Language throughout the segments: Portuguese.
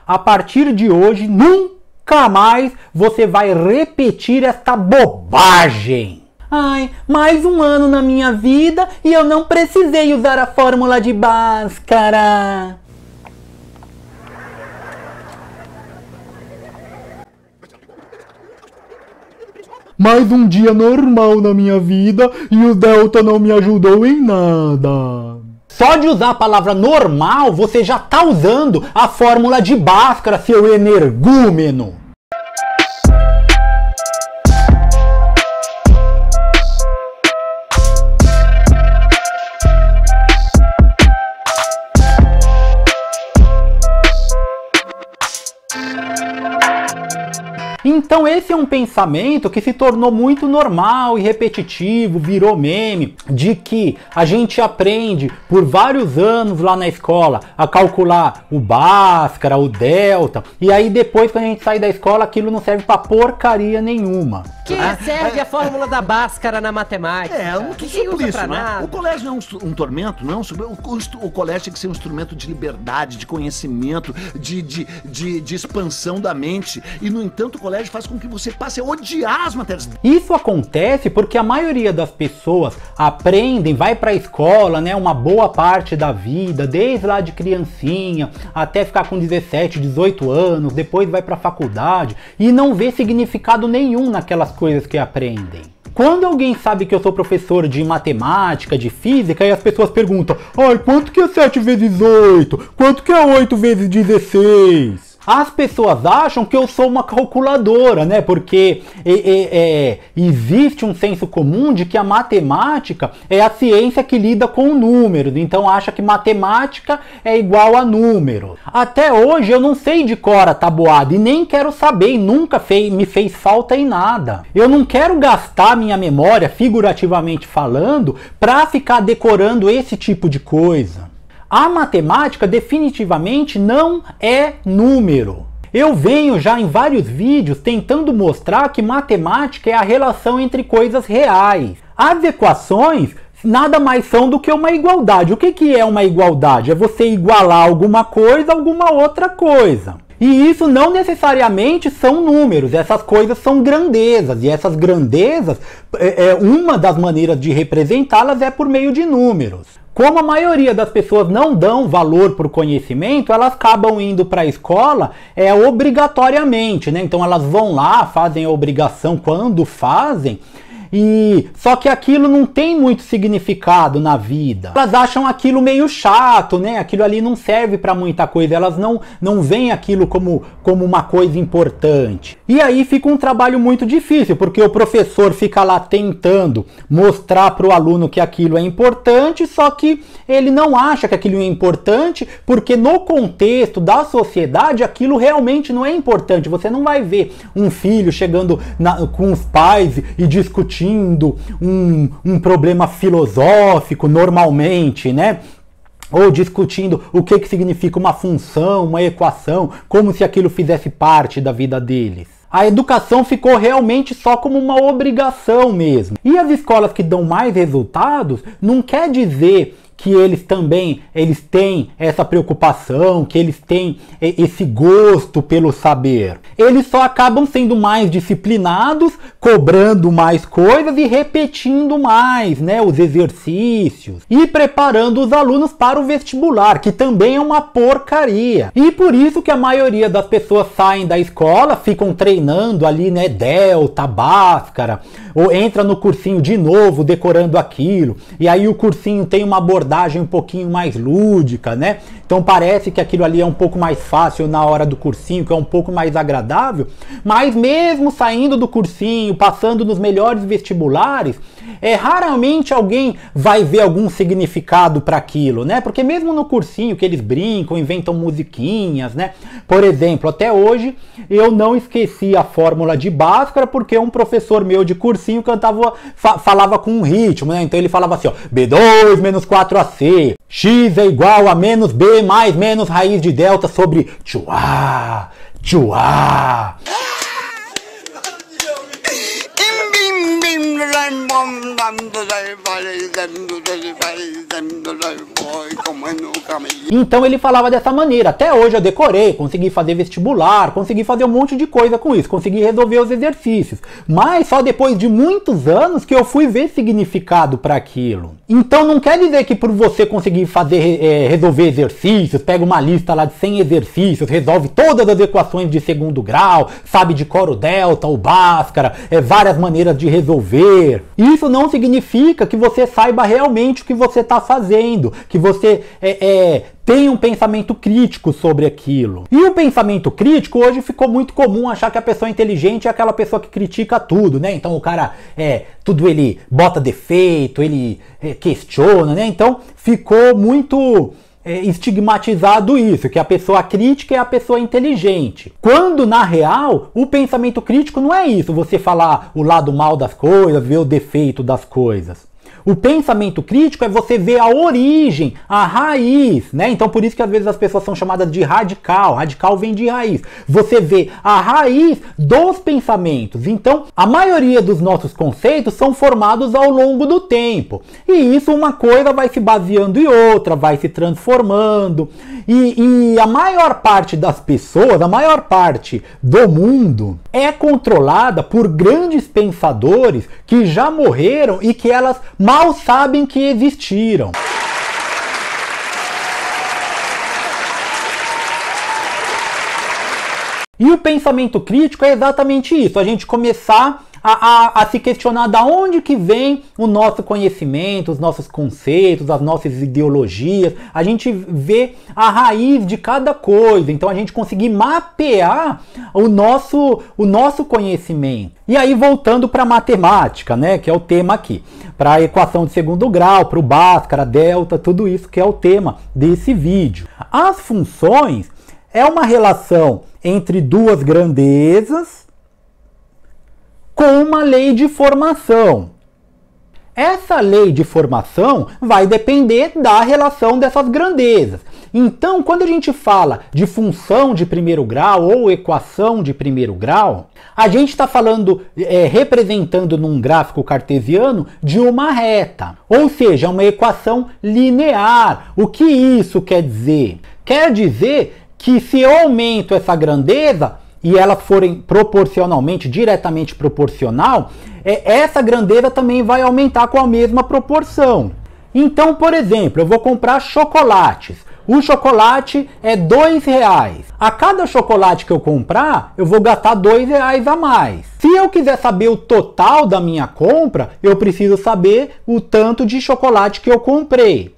A partir de hoje, nunca mais você vai repetir esta bobagem. Ai, mais um ano na minha vida e eu não precisei usar a fórmula de Bhaskara. Mais um dia normal na minha vida e o Delta não me ajudou em nada. Só de usar a palavra normal, você já tá usando a fórmula de Bhaskara, seu energúmeno. Então esse é um pensamento que se tornou muito normal e repetitivo, virou meme, de que a gente aprende por vários anos lá na escola a calcular o Bhaskara, o delta, e aí depois quando a gente sai da escola aquilo não serve pra porcaria nenhuma. Que serve a fórmula da Bhaskara na matemática? É muito simplício, né? O colégio não é um tormento, não. O colégio tem que ser um instrumento de liberdade, de conhecimento, de expansão da mente. E, no entanto, o colégio faz com que você passe a odiar as matérias. Isso acontece porque a maioria das pessoas aprendem, vai pra escola, né, uma boa parte da vida, desde lá de criancinha, até ficar com 17, 18 anos, depois vai pra faculdade, e não vê significado nenhum naquelas coisas que aprendem. Quando alguém sabe que eu sou professor de matemática, de física, e as pessoas perguntam: ai, quanto que é 7 vezes 8? Quanto que é 8 vezes 16? As pessoas acham que eu sou uma calculadora, né? Porque existe um senso comum de que a matemática é a ciência que lida com números. Então acha que matemática é igual a número. Até hoje eu não sei de cor a tabuada e nem quero saber, e nunca me fez falta em nada. Eu não quero gastar minha memória, figurativamente falando, para ficar decorando esse tipo de coisa. A matemática definitivamente não é número. Eu venho já em vários vídeos tentando mostrar que matemática é a relação entre coisas reais. As equações nada mais são do que uma igualdade. O que é uma igualdade? É você igualar alguma coisa a alguma outra coisa. E isso não necessariamente são números, essas coisas são grandezas, e essas grandezas, uma das maneiras de representá-las é por meio de números. Como a maioria das pessoas não dão valor para o conhecimento, elas acabam indo para a escola obrigatoriamente, né? Então elas vão lá, fazem a obrigação quando fazem, e só que aquilo não tem muito significado na vida. Elas acham aquilo meio chato, né? Aquilo ali não serve para muita coisa, elas não veem aquilo como uma coisa importante. E aí fica um trabalho muito difícil, porque o professor fica lá tentando mostrar para o aluno que aquilo é importante, só que ele não acha que aquilo é importante, porque no contexto da sociedade aquilo realmente não é importante. Você não vai ver um filho chegando com os pais e discutindo um problema filosófico normalmente, né? Ou discutindo o que significa uma função, uma equação, como se aquilo fizesse parte da vida deles. A educação ficou realmente só como uma obrigação mesmo. E as escolas que dão mais resultados não quer dizer que eles têm essa preocupação, que eles têm esse gosto pelo saber. Eles só acabam sendo mais disciplinados, cobrando mais coisas e repetindo mais, né, os exercícios. E preparando os alunos para o vestibular, que também é uma porcaria. E por isso que a maioria das pessoas saem da escola, ficam treinando ali, né, delta, Bhaskara, ou entra no cursinho de novo, decorando aquilo. E aí o cursinho tem uma abordagem um pouquinho mais lúdica, né? Então parece que aquilo ali é um pouco mais fácil na hora do cursinho, que é um pouco mais agradável, mas mesmo saindo do cursinho, passando nos melhores vestibulares, raramente alguém vai ver algum significado para aquilo, né? Porque mesmo no cursinho que eles brincam, inventam musiquinhas, né? Por exemplo, até hoje eu não esqueci a fórmula de Bhaskara porque um professor meu de cursinho falava com um ritmo, né? Então ele falava assim, ó, B2 menos 4AC, X é igual a menos B mais menos raiz de delta sobre tchuá, tchuá. Então ele falava dessa maneira. Até hoje eu decorei, consegui fazer vestibular, consegui fazer um monte de coisa com isso, consegui resolver os exercícios. Mas só depois de muitos anos que eu fui ver significado para aquilo. Então não quer dizer que por você conseguir fazer, resolver exercícios, pega uma lista lá de 100 exercícios, resolve todas as equações de segundo grau, sabe de cor o delta, o Bhaskara, várias maneiras de resolver. Isso não significa que você saiba realmente o que você está fazendo, que você tem um pensamento crítico sobre aquilo. E o pensamento crítico hoje ficou muito comum achar que a pessoa inteligente é aquela pessoa que critica tudo, né? Então o cara, tudo ele bota defeito, ele questiona, né? Então ficou muito estigmatizado isso, que a pessoa crítica é a pessoa inteligente. Quando, na real, o pensamento crítico não é isso, você falar o lado mal das coisas, ver o defeito das coisas. O pensamento crítico é você ver a origem, a raiz, né? Então por isso que às vezes as pessoas são chamadas de radical. Radical vem de raiz. Você vê a raiz dos pensamentos. Então a maioria dos nossos conceitos são formados ao longo do tempo. E isso, uma coisa vai se baseando em outra, vai se transformando. E a maior parte das pessoas, a maior parte do mundo é controlada por grandes pensadores que já morreram e que elas mal sabem que existiram. E o pensamento crítico é exatamente isso, a gente começar a se questionar da onde que vem o nosso conhecimento, os nossos conceitos, as nossas ideologias, a gente vê a raiz de cada coisa, então a gente conseguir mapear o nosso conhecimento. E aí voltando para a matemática, né, que é o tema aqui, para a equação de segundo grau, para o Bhaskara, delta, tudo isso que é o tema desse vídeo. As funções é uma relação entre duas grandezas com uma lei de formação. Essa lei de formação vai depender da relação dessas grandezas. Então, quando a gente fala de função de primeiro grau ou equação de primeiro grau, a gente está falando, representando num gráfico cartesiano de uma reta, ou seja, uma equação linear. O que isso quer dizer? Quer dizer que se eu aumento essa grandeza, e elas forem proporcionalmente, diretamente proporcional, essa grandeza também vai aumentar com a mesma proporção. Então, por exemplo, eu vou comprar chocolates. O chocolate é R$2. A cada chocolate que eu comprar, eu vou gastar R$2 a mais. Se eu quiser saber o total da minha compra, eu preciso saber o tanto de chocolate que eu comprei.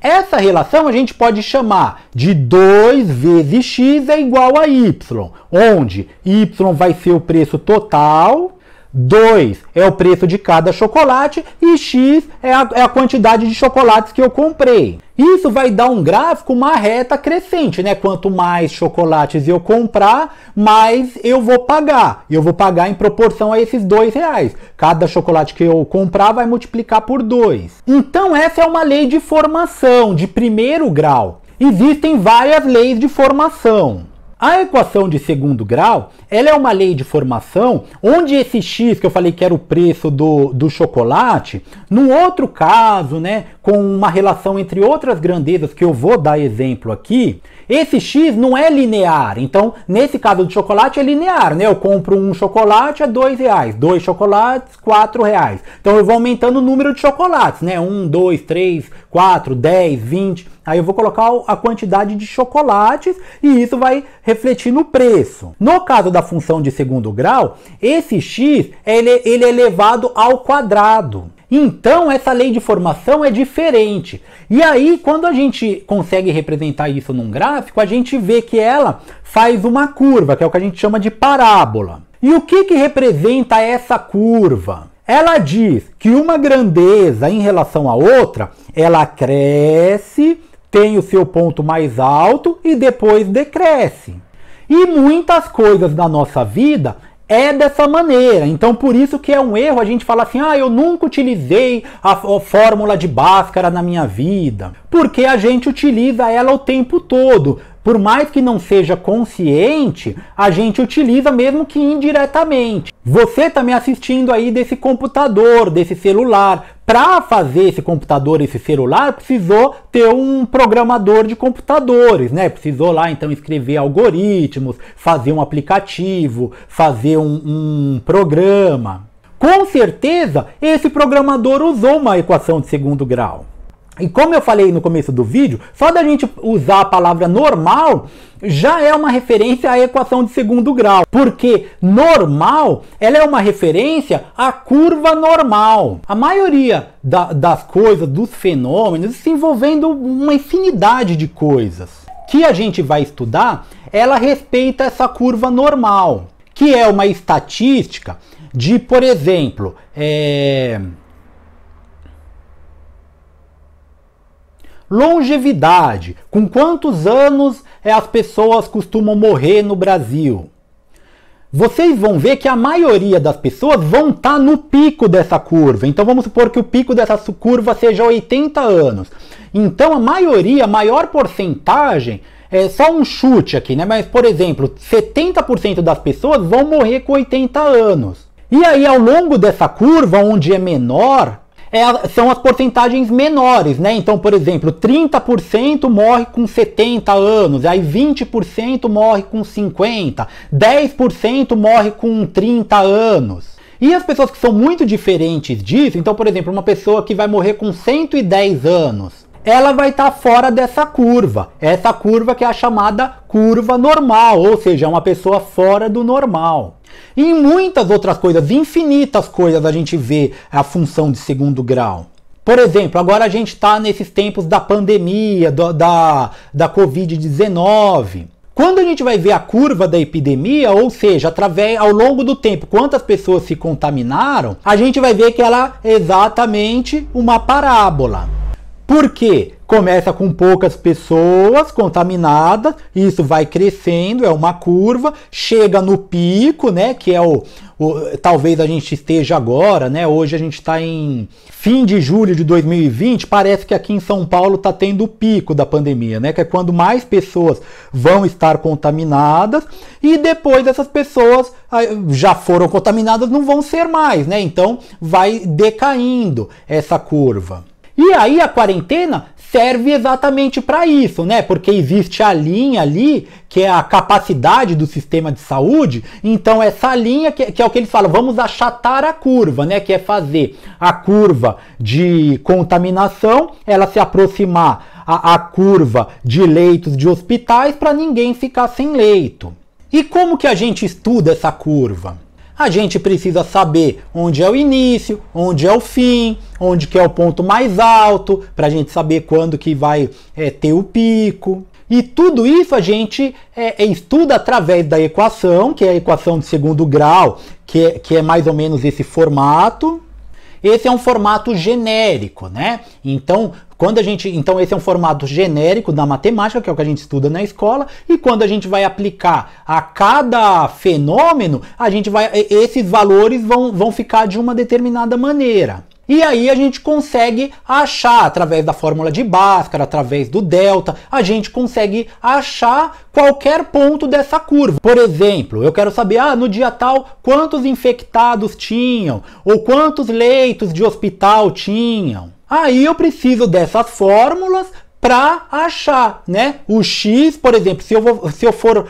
Essa relação a gente pode chamar de 2 vezes x é igual a y, onde y vai ser o preço total, 2 é o preço de cada chocolate e x é a quantidade de chocolates que eu comprei. Isso vai dar um gráfico, uma reta crescente, né? Quanto mais chocolates eu comprar, mais eu vou pagar. E eu vou pagar em proporção a esses R$2. Cada chocolate que eu comprar vai multiplicar por 2. Então essa é uma lei de formação, de primeiro grau. Existem várias leis de formação. A equação de segundo grau, ela é uma lei de formação onde esse x, que eu falei que era o preço do chocolate, num outro caso, né, com uma relação entre outras grandezas que eu vou dar exemplo aqui, esse x não é linear. Então, nesse caso do chocolate é linear, né? Eu compro um chocolate a R$2, 2 chocolates, R$4. Então eu vou aumentando o número de chocolates, né? 1, 2, 3, 4, 10, 20. Aí eu vou colocar a quantidade de chocolates e isso vai refletir no preço. No caso da função de segundo grau, esse x ele é elevado ao quadrado. Então essa lei de formação é diferente. E aí quando a gente consegue representar isso num gráfico, a gente vê que ela faz uma curva, que é o que a gente chama de parábola. E o que representa essa curva? Ela diz que uma grandeza em relação à outra, ela cresce, tem o seu ponto mais alto e depois decresce. E muitas coisas da nossa vida é dessa maneira. Então por isso que é um erro a gente falar assim, eu nunca utilizei a fórmula de Bhaskara na minha vida. Porque a gente utiliza ela o tempo todo. por mais que não seja consciente, a gente utiliza mesmo que indiretamente. Você está me assistindo aí desse computador, desse celular. Para fazer esse computador, esse celular, precisou ter um programador de computadores, né? Precisou lá então escrever algoritmos, fazer um aplicativo, fazer um programa. Com certeza, esse programador usou uma equação de segundo grau. E como eu falei no começo do vídeo, só da gente usar a palavra normal já é uma referência à equação de segundo grau. Porque normal, ela é uma referência à curva normal. A maioria das coisas, dos fenômenos, se envolvendo uma infinidade de coisas que a gente vai estudar, ela respeita essa curva normal, que é uma estatística de, por exemplo, longevidade, com quantos anos as pessoas costumam morrer no Brasil. Vocês vão ver que a maioria das pessoas vão estar no pico dessa curva. Então vamos supor que o pico dessa curva seja 80 anos. Então a maior porcentagem, é só um chute aqui, né? Mas por exemplo, 70% das pessoas vão morrer com 80 anos. E aí ao longo dessa curva, onde é menor, são as porcentagens menores, né? Então, por exemplo, 30% morre com 70 anos, aí 20% morre com 50, 10% morre com 30 anos. E as pessoas que são muito diferentes disso, então, por exemplo, uma pessoa que vai morrer com 110 anos, ela vai estar fora dessa curva. Essa curva que é a chamada curva normal, ou seja, é uma pessoa fora do normal. E em muitas outras coisas, infinitas coisas, a gente vê a função de segundo grau. Por exemplo, agora a gente está nesses tempos da pandemia, da Covid-19. Quando a gente vai ver a curva da epidemia, ou seja, ao longo do tempo, quantas pessoas se contaminaram, a gente vai ver que ela é exatamente uma parábola. Por quê? Começa com poucas pessoas contaminadas, isso vai crescendo, é uma curva, chega no pico, né, que é talvez a gente esteja agora, né, hoje a gente está em fim de julho de 2020, parece que aqui em São Paulo está tendo o pico da pandemia, né, que é quando mais pessoas vão estar contaminadas e depois essas pessoas já foram contaminadas, não vão ser mais, né, então vai decaindo essa curva. E aí a quarentena serve exatamente para isso, né? Porque existe a linha ali, que é a capacidade do sistema de saúde. Então essa linha, que é o que eles falam, vamos achatar a curva, né? Que é fazer a curva de contaminação, ela se aproximar a curva de leitos de hospitais para ninguém ficar sem leito. E como que a gente estuda essa curva? A gente precisa saber onde é o início, onde é o fim, onde que é o ponto mais alto, para a gente saber quando que vai ter o pico. E tudo isso a gente estuda através da equação, que é a equação de segundo grau, que é mais ou menos esse formato. Esse é um formato genérico, né? Então esse é um formato genérico da matemática, que é o que a gente estuda na escola, e quando a gente vai aplicar a cada fenômeno, esses valores vão ficar de uma determinada maneira. E aí a gente consegue achar, através da fórmula de Bhaskara, através do delta, a gente consegue achar qualquer ponto dessa curva. Por exemplo, eu quero saber, no dia tal, quantos infectados tinham, ou quantos leitos de hospital tinham. Aí eu preciso dessas fórmulas para achar, né? O x, por exemplo, se eu for,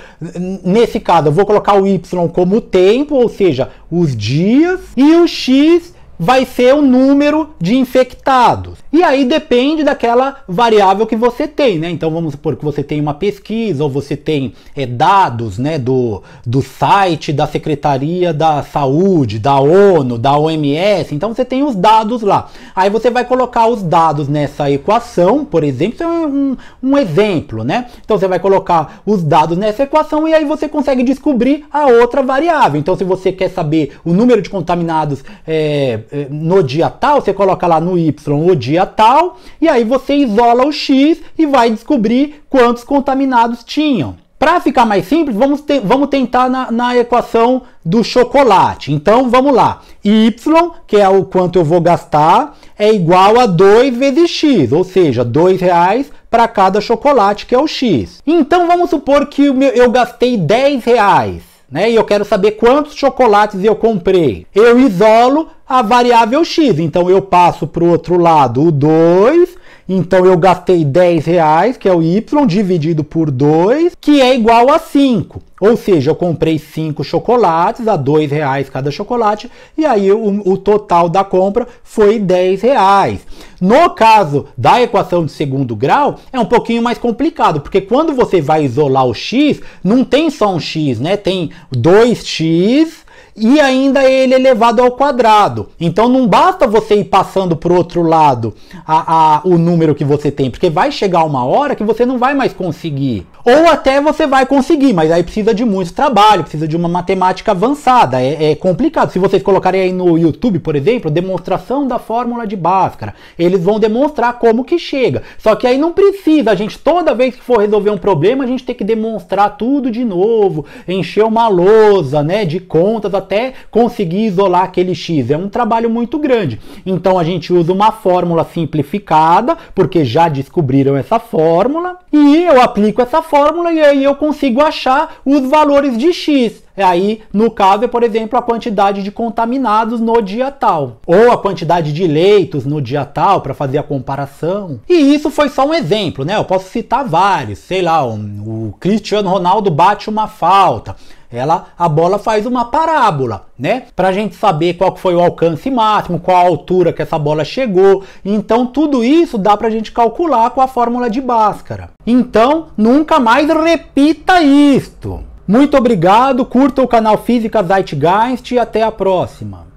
nesse caso, eu vou colocar o y como tempo, ou seja, os dias, e o x vai ser o número de infectados. E aí depende daquela variável que você tem, né? Então vamos supor que você tem uma pesquisa, ou você tem dados, né, do site da Secretaria da Saúde, da ONU, da OMS, então você tem os dados lá. Aí você vai colocar os dados nessa equação, por exemplo, isso é um exemplo, né? Então você vai colocar os dados nessa equação e aí você consegue descobrir a outra variável. Então se você quer saber o número de contaminados no dia tal, você coloca lá no y o dia tal, e aí você isola o x e vai descobrir quantos contaminados tinham. Para ficar mais simples, vamos tentar na equação do chocolate. Então vamos lá, y, que é o quanto eu vou gastar, é igual a 2 vezes x, ou seja, R$2 para cada chocolate, que é o X. Então vamos supor que eu gastei R$10, né? E eu quero saber quantos chocolates eu comprei. Eu isolo a variável X, então eu passo para o outro lado o 2, então eu gastei R$10, que é o Y, dividido por 2, que é igual a 5. Ou seja, eu comprei 5 chocolates a R$2 cada chocolate, e aí o total da compra foi R$10. No caso da equação de segundo grau, é um pouquinho mais complicado, porque quando você vai isolar o X, não tem só um X, né? Tem 2x, e ainda ele elevado ao quadrado. Então não basta você ir passando para o outro lado o número que você tem, porque vai chegar uma hora que você não vai mais conseguir. Ou até você vai conseguir, mas aí precisa de muito trabalho, precisa de uma matemática avançada, é complicado. Se vocês colocarem aí no YouTube, por exemplo, demonstração da fórmula de Bhaskara, eles vão demonstrar como que chega. Só que aí não precisa, a gente toda vez que for resolver um problema, a gente tem que demonstrar tudo de novo, encher uma lousa, né, de contas até conseguir isolar aquele X. É um trabalho muito grande. Então a gente usa uma fórmula simplificada, porque já descobriram essa fórmula, e eu aplico essa fórmula e aí eu consigo achar os valores de X. Aí, no caso, é, por exemplo, a quantidade de contaminados no dia tal, ou a quantidade de leitos no dia tal, para fazer a comparação. E isso foi só um exemplo, né? Eu posso citar vários, sei lá, o Cristiano Ronaldo bate uma falta. A bola faz uma parábola, né? Pra gente saber qual foi o alcance máximo, qual a altura que essa bola chegou. Então tudo isso dá pra gente calcular com a fórmula de Bhaskara. Então nunca mais repita isto. Muito obrigado, curta o canal Física Zeitgeist e até a próxima.